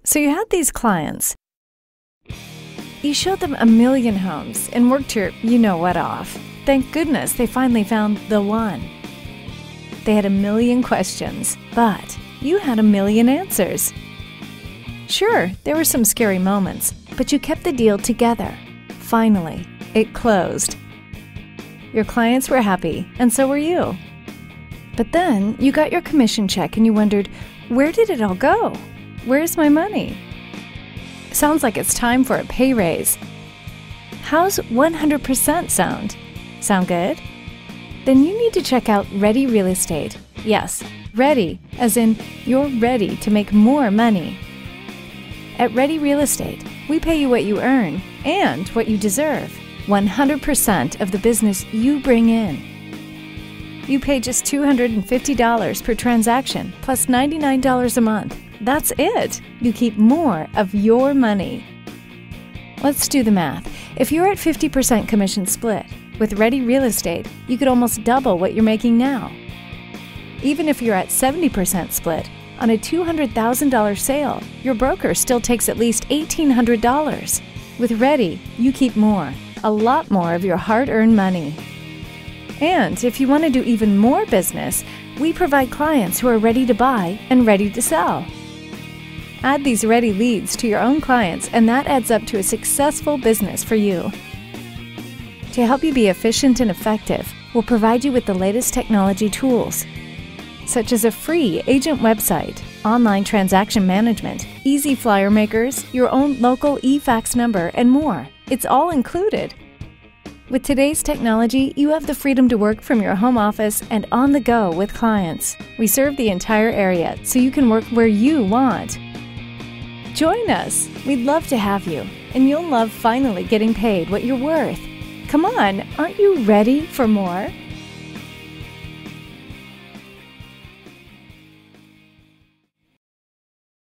So you had these clients. You showed them a million homes and worked your you-know-what off. Thank goodness they finally found the one. They had a million questions, but you had a million answers. Sure, there were some scary moments, but you kept the deal together. Finally, it closed. Your clients were happy, and so were you. But then you got your commission check and you wondered, where did it all go? Where's my money? Sounds like it's time for a pay raise. How's 100% sound? Sound good? Then you need to check out Ready Real Estate. Yes, ready, as in you're ready to make more money. At Ready Real Estate, we pay you what you earn and what you deserve. 100% of the business you bring in. You pay just $250 per transaction, plus $99 a month. That's it. You keep more of your money. Let's do the math. If you're at 50% commission split, with Ready Real Estate, you could almost double what you're making now. Even if you're at 70% split, on a $200,000 sale, your broker still takes at least $1,800. With Ready, you keep more, a lot more of your hard-earned money. And if you want to do even more business, we provide clients who are ready to buy and ready to sell. Add these ready leads to your own clients, and that adds up to a successful business for you. To help you be efficient and effective, we'll provide you with the latest technology tools, such as a free agent website, online transaction management, easy flyer makers, your own local e-fax number, and more. It's all included. With today's technology, you have the freedom to work from your home office and on the go with clients. We serve the entire area, so you can work where you want. Join us. We'd love to have you, and you'll love finally getting paid what you're worth. Come on, aren't you ready for more?